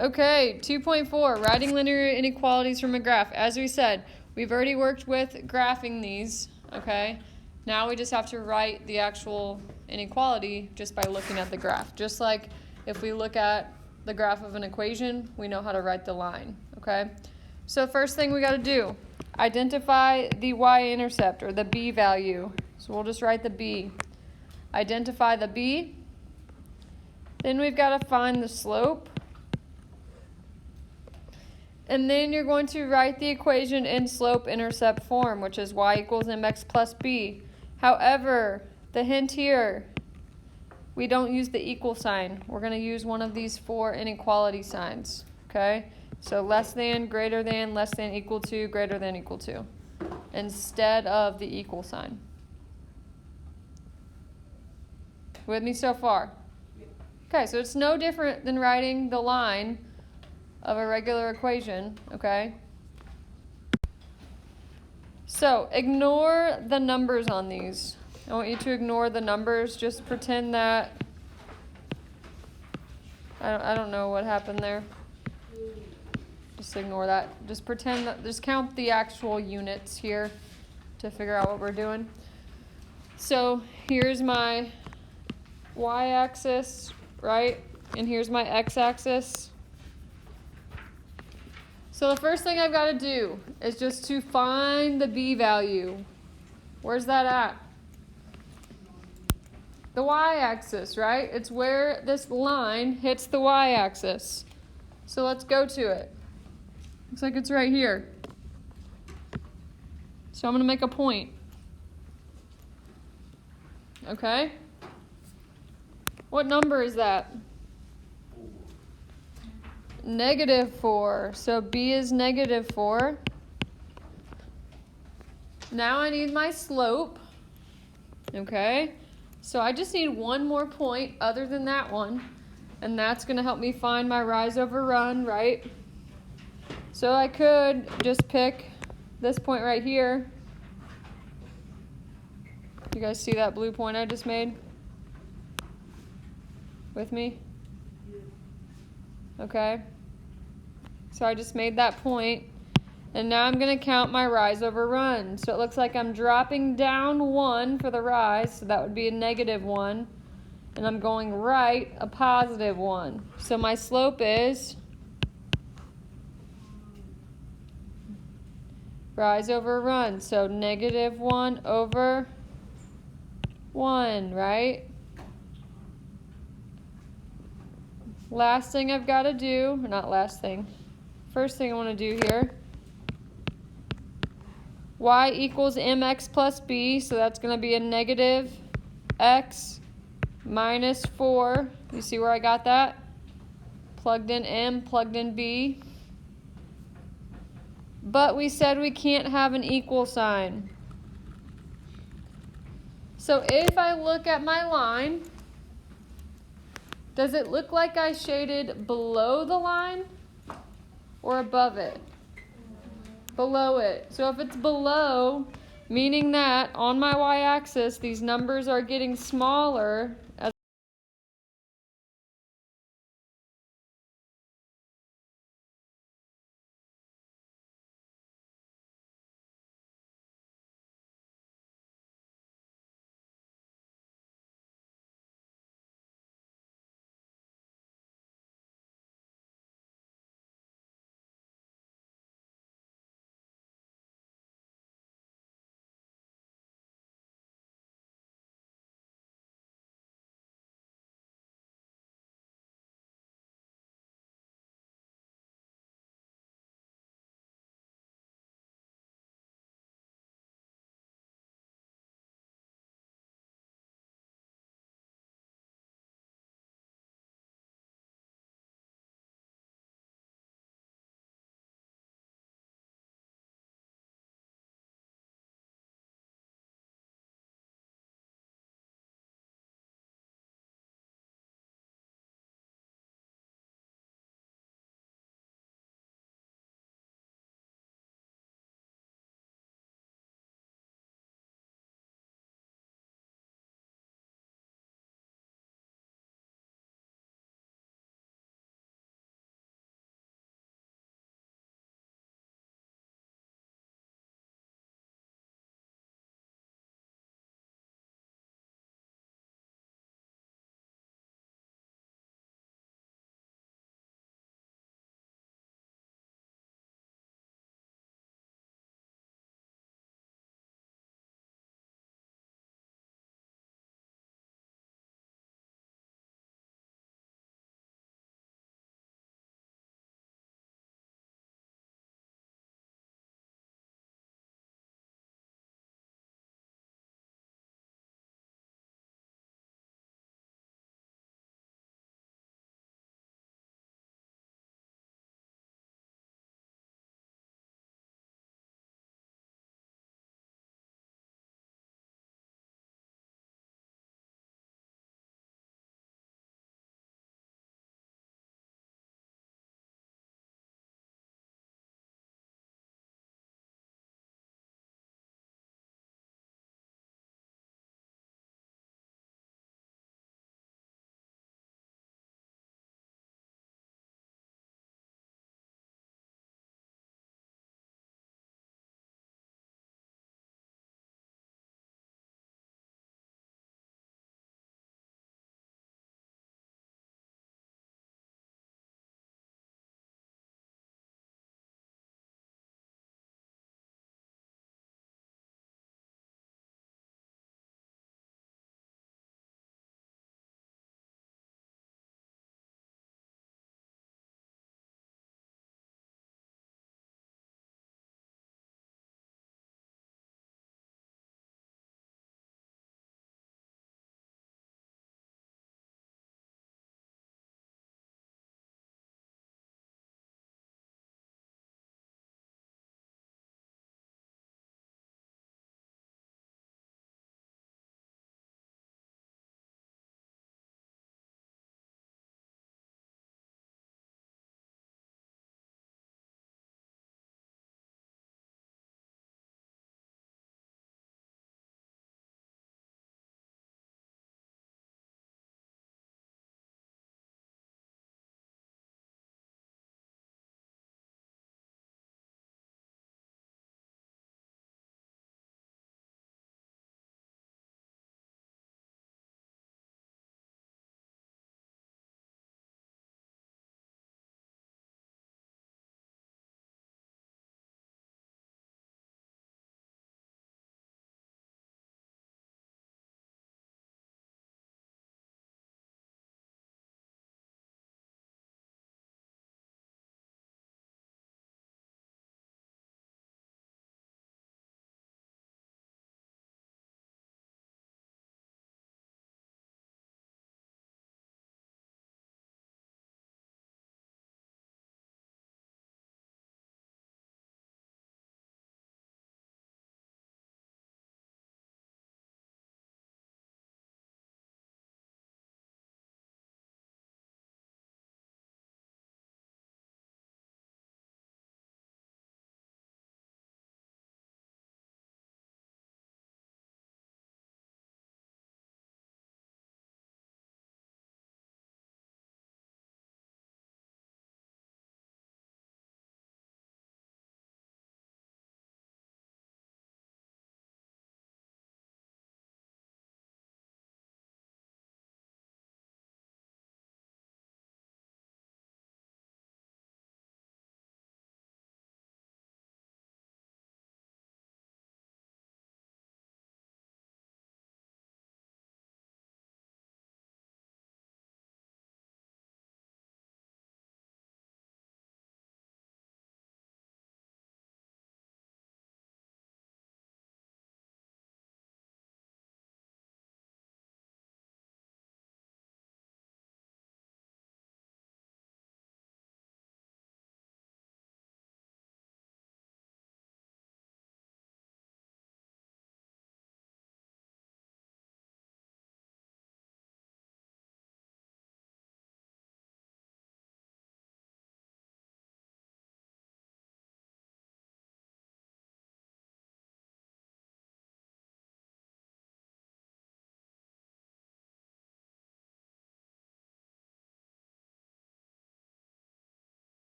Okay, 2.4, writing linear inequalities from a graph. As we said, we've already worked with graphing these, okay? Now we just have to write the actual inequality just by looking at the graph. Just like if we look at the graph of an equation, we know how to write the line, okay? So first thing we got to do, identify the y-intercept, or the b value. So we'll just write the b. Identify the b. Then we've got to find the slope. And then you're going to write the equation in slope-intercept form, which is y equals mx plus b. However, the hint here, we don't use the equal sign. We're going to use one of these 4 inequality signs, okay? So less than, greater than, less than, equal to, greater than, equal to, instead of the equal sign. With me so far? Okay, so it's no different than writing the line of a regular equation, okay? So ignore the numbers on these. I want you to ignore the numbers. Just pretend that, I don't know what happened there. Just ignore that. Just pretend that, just count the actual units here to figure out what we're doing. So here's my y-axis, right? And here's my x-axis. So the first thing I've got to do is just to find the b value. Where's that at? The y-axis, right? It's where this line hits the y-axis. So let's go to it. Looks like it's right here. So I'm going to make a point. Okay? What number is that? -4. So b is -4. Now I need my slope. Okay? So I just need one more point other than that one. And that's going to help me find my rise over run, right? So I could just pick this point right here. You guys see that blue point I just made? With me? Okay, so I just made that point, and now I'm going to count my rise over run. So it looks like I'm dropping down 1 for the rise, so that would be a -1, and I'm going right a +1. So my slope is rise over run, so -1 over 1, right? Last thing I've got to do, or not last thing, first thing I want to do here, y equals mx plus b, so that's going to be a -x minus 4. You see where I got that? Plugged in m, plugged in b. But we said we can't have an equal sign. So if I look at my line, does it look like I shaded below the line or above it? Below it. So if it's below, meaning that on my y-axis, these numbers are getting smaller as